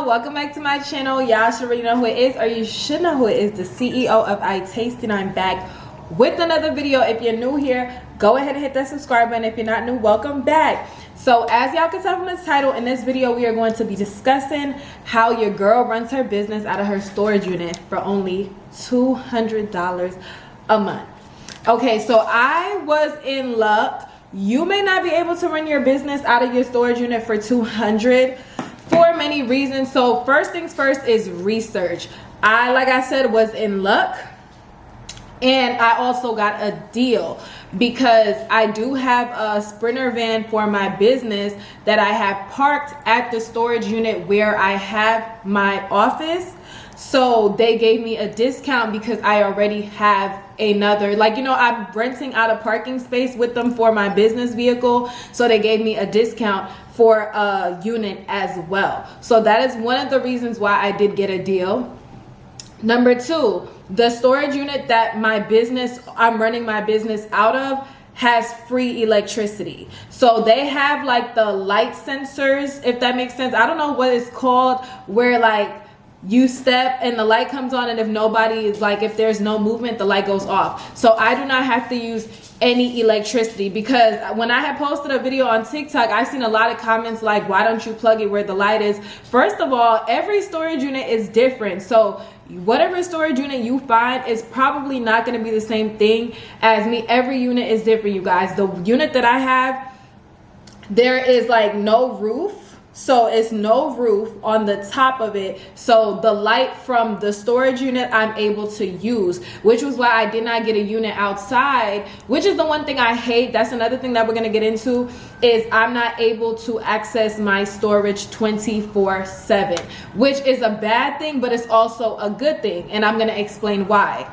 welcome back to my channel. Y'all should already know who it is, or you should know who it is, the CEO of iTaste, and I'm back with another video. If you're new here, go ahead and hit that subscribe button. If you're not new, welcome back. So as y'all can tell from the title, in this video we are going to be discussing how your girl runs her business out of her storage unit for only $200 a month. Okay, so I was in luck. You may not be able to run your business out of your storage unit for $200 for many reasons. So first things first is research. Like I said, was in luck, and I also got a deal because I do have a Sprinter van for my business that I have parked at the storage unit where I have my office. So they gave me a discount because I already have another, I'm renting out a parking space with them for my business vehicle. So they gave me a discount for a unit as well. So that is one of the reasons why I did get a deal. Number two, the storage unit that I'm running my business out of has free electricity. So they have like the light sensors, if that makes sense. I don't know what it's called, where you step and the light comes on, and if nobody is if there's no movement, the light goes off. So I do not have to use any electricity, because when I had posted a video on TikTok, I seen a lot of comments like, why don't you plug it where the light is? First of all, every storage unit is different. So whatever storage unit you find is probably not going to be the same thing as me. Every unit is different, you guys. The unit that I have, there is no roof. So it's no roof on the top of it. So the light from the storage unit I'm able to use, which was why I did not get a unit outside, which is the one thing I hate. That's another thing that we're going to get into, is I'm not able to access my storage 24/7, which is a bad thing, but it's also a good thing. And I'm going to explain why.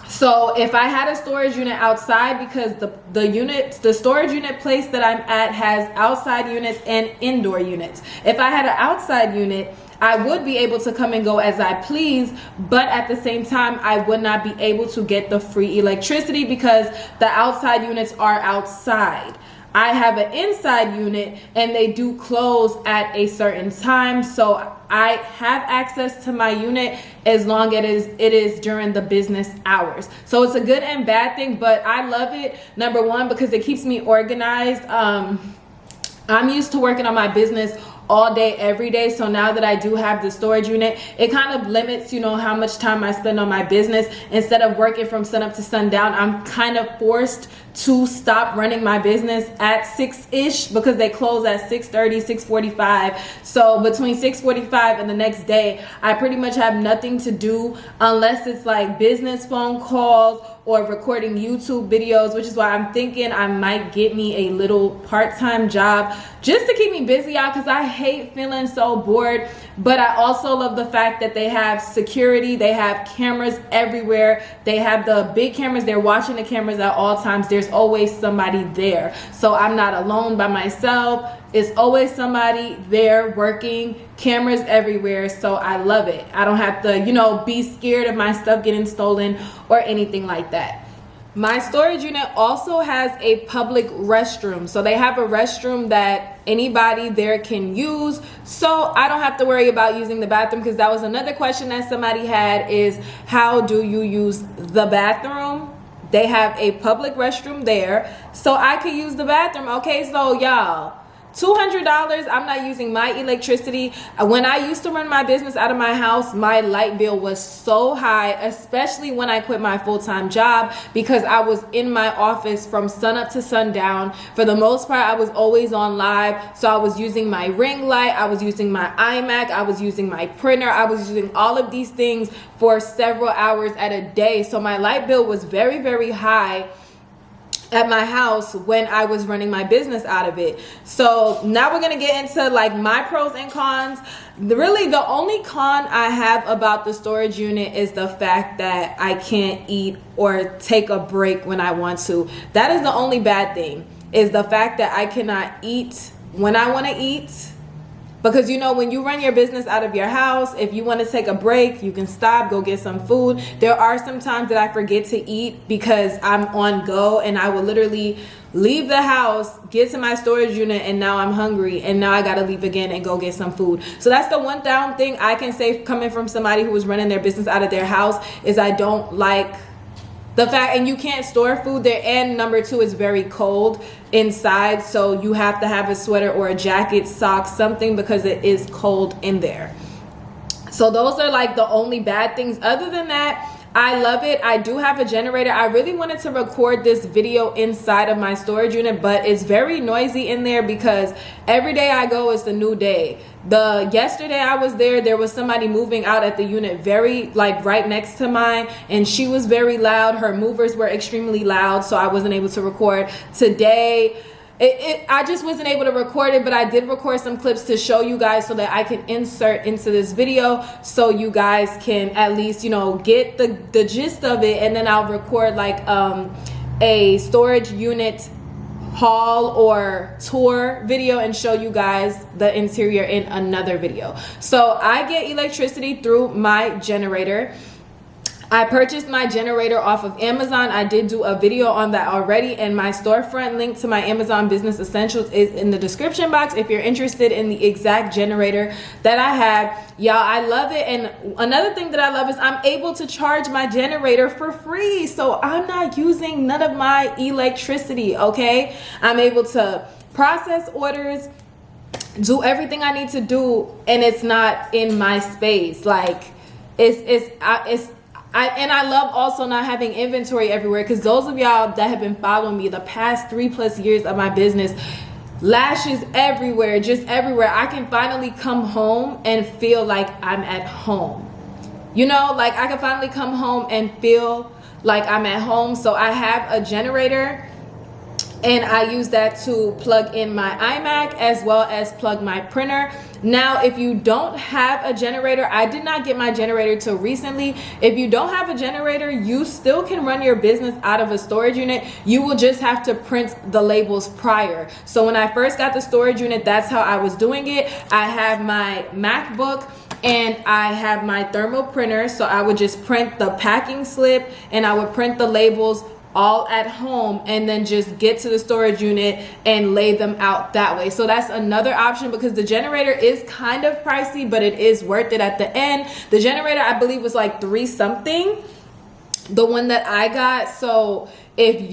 So if I had a storage unit outside, because the storage unit place that I'm at has outside units and indoor units. If I had an outside unit, I would be able to come and go as I please, but at the same time, I would not be able to get the free electricity because the outside units are outside. I have an inside unit and they do close at a certain time, so I have access to my unit as long as it is during the business hours. So it's a good and bad thing, but I love it. Number one, because it keeps me organized. I'm used to working on my business all day, every day. So now that I do have the storage unit, it kind of limits, how much time I spend on my business. Instead of working from sunup to sundown, I'm kind of forced to stop running my business at 6-ish because they close at 6:30, 6:45. So between 6:45 and the next day, I pretty much have nothing to do unless it's business phone calls or recording YouTube videos, which is why I'm thinking I might get me a little part-time job just to keep me busy, y'all, because I hate feeling so bored. But I also love the fact that they have security. They have cameras everywhere. They have the big cameras. They're watching the cameras at all times. There's always somebody there. So I'm not alone by myself. It's always somebody there working, cameras everywhere. So I love it. I don't have to, be scared of my stuff getting stolen or anything like that. My storage unit also has a public restroom. So they have a restroom that anybody there can use. So I don't have to worry about using the bathroom, because that was another question that somebody had, is how do you use the bathroom? They have a public restroom there, so I could use the bathroom. Okay, so y'all, $200, I'm not using my electricity. When I used to run my business out of my house, my light bill was so high, especially when I quit my full-time job, because I was in my office from sunup to sundown. For the most part, I was always on live. So I was using my ring light, I was using my iMac, I was using my printer, I was using all of these things for several hours at a day. So my light bill was very, very high at my house when I was running my business out of it. So now we're gonna get into my pros and cons. Really, the only con I have about the storage unit is the fact that I can't eat or take a break when I want to. That is the only bad thing, is the fact that I cannot eat when I want to eat Because you know, when you run your business out of your house, if you want to take a break, you can stop, go get some food. There are some times that I forget to eat because I'm on go, and I will literally leave the house, get to my storage unit, and now I'm hungry, and now I gotta leave again and go get some food. So that's the one down thing I can say coming from somebody who was running their business out of their house, is I don't like the fact, and you can't store food there, and number two, it's very cold inside, so you have to have a sweater or a jacket, socks, something, because it is cold in there. So those are like the only bad things. Other than that, I love it. I do have a generator. I really wanted to record this video inside of my storage unit, but it's very noisy in there because every day I go is the new day. Yesterday I was there was somebody moving out at the unit very like right next to mine, and she was very loud. Her movers were extremely loud, so I wasn't able to record. Today I just wasn't able to record it, but I did record some clips to show you guys so that I can insert into this video, so you guys can at least, you know, get the gist of it. And then I'll record like a storage unit haul or tour video and show you guys the interior in another video. So I get electricity through my generator. I purchased my generator off of Amazon. I did do a video on that already, and my storefront link to my Amazon Business Essentials is in the description box if you're interested in the exact generator that I have. Y'all, I love it. And another thing that I love is I'm able to charge my generator for free, so I'm not using none of my electricity, okay? I'm able to process orders, do everything I need to do, and it's not in my space. Like I love also not having inventory everywhere, because those of y'all that have been following me the past 3+ years of my business, lashes everywhere, just everywhere. I can finally come home and feel like I'm at home. You know, like I can finally come home and feel like I'm at home. So I have a generator, and I use that to plug in my iMac as well as plug my printer. Now, if you don't have a generator, I did not get my generator till recently. If you don't have a generator, you still can run your business out of a storage unit. You will just have to print the labels prior. So when I first got the storage unit, that's how I was doing it. I have my MacBook and I have my thermal printer. So I would just print the packing slip and I would print the labels all at home, and then just get to the storage unit and lay them out that way. So that's another option, because the generator is kind of pricey, but it is worth it at the end. The generator, I believe, was like $3 something, the one that I got. So if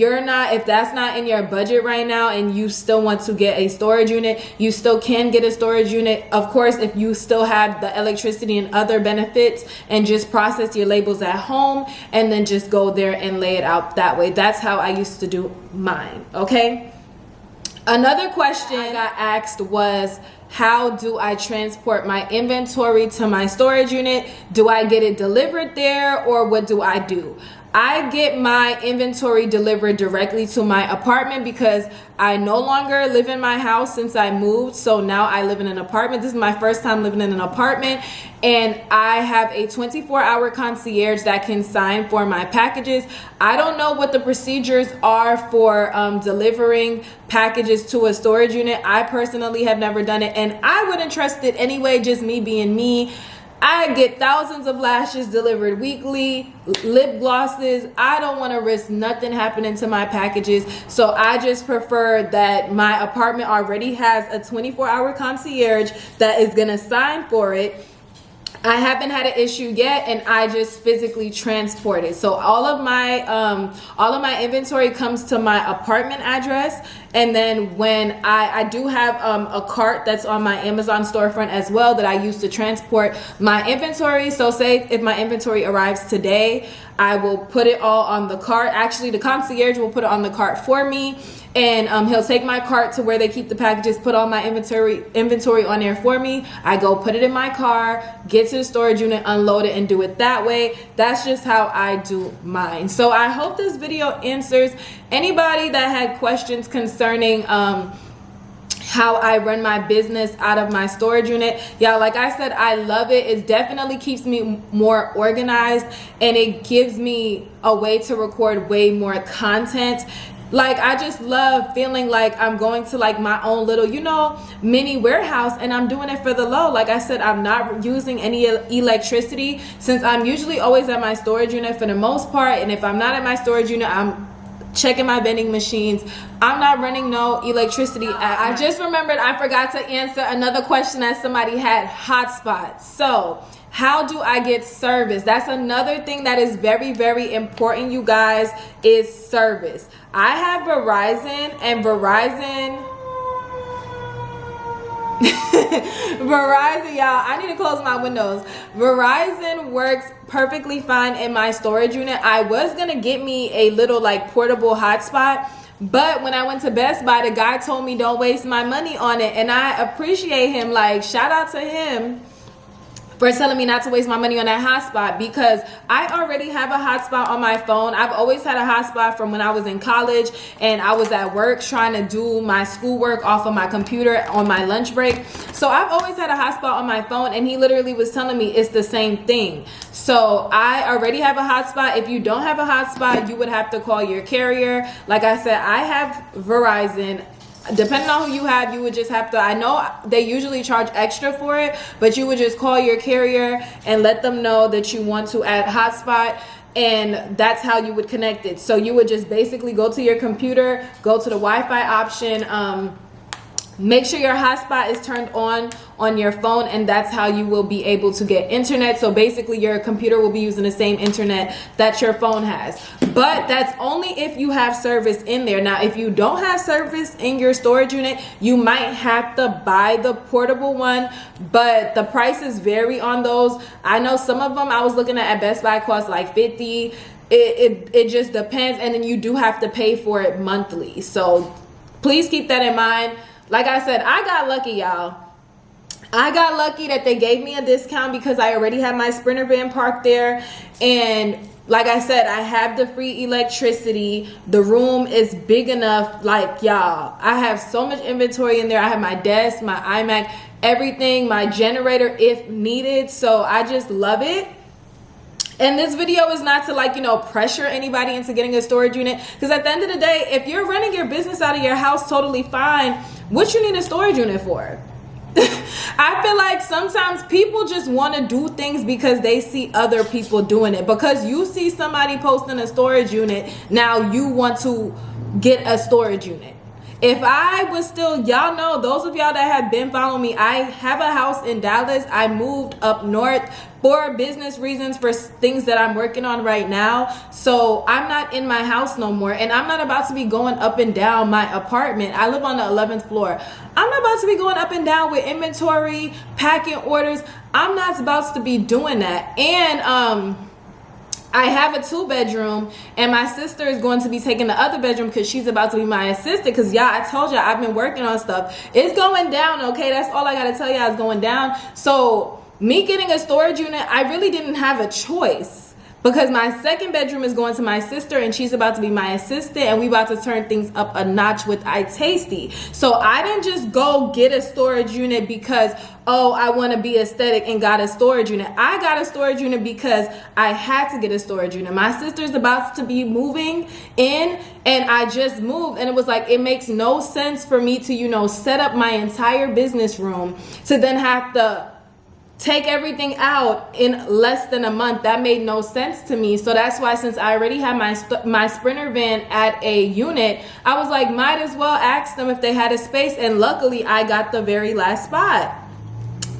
that's not in your budget right now and you still want to get a storage unit, you still can get a storage unit. Of course, if you still have the electricity and other benefits, and just process your labels at home and then just go there and lay it out that way. That's how I used to do mine, okay? Another question I got asked was, how do I transport my inventory to my storage unit? Do I get it delivered there, or what do I do? I get my inventory delivered directly to my apartment, because I no longer live in my house since I moved. So now I live in an apartment. This is my first time living in an apartment, and I have a 24-hour concierge that can sign for my packages. I don't know what the procedures are for delivering packages to a storage unit. I personally have never done it, and I wouldn't trust it anyway, just me being me. I get thousands of lashes delivered weekly, lip glosses. I don't want to risk nothing happening to my packages. So I just prefer that my apartment already has a 24-hour concierge that is going to sign for it. I haven't had an issue yet, and I just physically transport it. So all of my inventory comes to my apartment address, and then when I do have a cart that's on my Amazon storefront as well that I use to transport my inventory. So say if my inventory arrives today, I will put it all on the cart. Actually, the concierge will put it on the cart for me, and he'll take my cart to where they keep the packages, put all my inventory on there for me. I go put it in my car, get to the storage unit, unload it, and do it that way. That's just how I do mine. So I hope this video answers anybody that had questions concerning how I run my business out of my storage unit. Y'all, like I said, I love it. It definitely keeps me more organized, and it gives me a way to record way more content. Like, I just love feeling like I'm going to like my own little, you know, mini warehouse, and I'm doing it for the low. Like I said, I'm not using any electricity, since I'm usually always at my storage unit for the most part. And if I'm not at my storage unit, I'm checking my vending machines. I'm not running no electricity. I just remembered I forgot to answer another question that somebody had: hotspots. So how do I get service? That's another thing that is very, very important, you guys, is service. I have Verizon, and Verizon, y'all, I need to close my windows. Verizon works perfectly fine in my storage unit. I was gonna get me a little like portable hotspot, but when I went to Best Buy, the guy told me don't waste my money on it, and I appreciate him. Like, shout out to him for telling me not to waste my money on that hotspot, because I already have a hotspot on my phone. I've always had a hotspot from when I was in college and I was at work trying to do my schoolwork off of my computer on my lunch break. So I've always had a hotspot on my phone, and he literally was telling me it's the same thing. So I already have a hotspot. If you don't have a hotspot, you would have to call your carrier. Like I said, I have Verizon. Depending on who you have, you would just have to, I know they usually charge extra for it, but you would just call your carrier and let them know that you want to add hotspot, and that's how you would connect it. So you would just basically go to your computer, go to the Wi-Fi option, make sure your hotspot is turned on your phone, and that's how you will be able to get internet. So basically your computer will be using the same internet that your phone has, but that's only if you have service in there. Now, if you don't have service in your storage unit, you might have to buy the portable one, but the prices vary on those. I know some of them I was looking at Best Buy cost like $50. It just depends, and then you do have to pay for it monthly. So please keep that in mind. Like I said, I got lucky, y'all. I got lucky that they gave me a discount because I already had my Sprinter van parked there. And like I said, I have the free electricity. The room is big enough. Like, y'all, I have so much inventory in there. I have my desk, my iMac, everything, my generator if needed. So I just love it. And this video is not to, like, you know, pressure anybody into getting a storage unit, because at the end of the day, if you're running your business out of your house totally fine, what you need a storage unit for? I feel like sometimes people just want to do things because they see other people doing it. Because you see somebody posting a storage unit, now you want to get a storage unit. If I was still, y'all know, those of y'all that have been following me, I have a house in Dallas. I moved up north for business reasons, for things that I'm working on right now. So I'm not in my house no more, and I'm not about to be going up and down my apartment. I live on the 11th floor. I'm not about to be going up and down with inventory, packing orders. I'm not about to be doing that. And I have a 2-bedroom, and my sister is going to be taking the other bedroom because she's about to be my assistant. Because, yeah, I told you I've been working on stuff. It's going down, okay? That's all I got to tell you. It's going down. So me getting a storage unit, I really didn't have a choice, because my 2nd bedroom is going to my sister, and she's about to be my assistant, and we about to turn things up a notch with iTasty. So I didn't just go get a storage unit because, oh, I want to be aesthetic and got a storage unit. I got a storage unit because I had to get a storage unit. My sister's about to be moving in, and I just moved, and it was like, it makes no sense for me to, you know, set up my entire business room to then have to take everything out in less than a month. That made no sense to me. So that's why, since I already had my Sprinter van at a unit, I was like, might as well ask them if they had a space, and luckily I got the very last spot.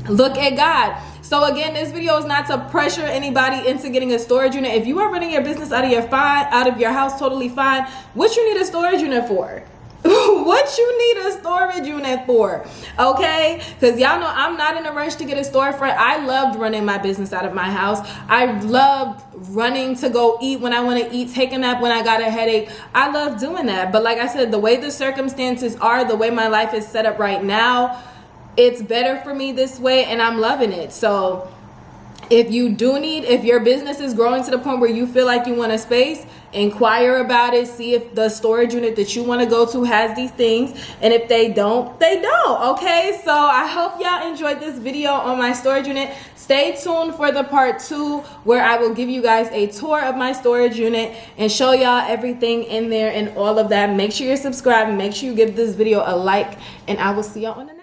Look at God. So again, this video is not to pressure anybody into getting a storage unit. If you are running your business out of your house totally fine, what you need a storage unit for? What you need a storage unit for, okay? Because y'all know I'm not in a rush to get a storefront. I loved running my business out of my house. I loved running to go eat when I want to eat, take a nap when I got a headache. I love doing that. But like I said, the way the circumstances are, the way my life is set up right now, it's better for me this way, and I'm loving it. So if your business is growing to the point where you feel like you want a space inquire about it, see if the storage unit that you want to go to has these things, and if they don't, they don't. Okay, so I hope y'all enjoyed this video on my storage unit. Stay tuned for the part 2 where I will give you guys a tour of my storage unit and show y'all everything in there and all of that. Make sure you're subscribed, make sure you give this video a like, and I will see y'all on the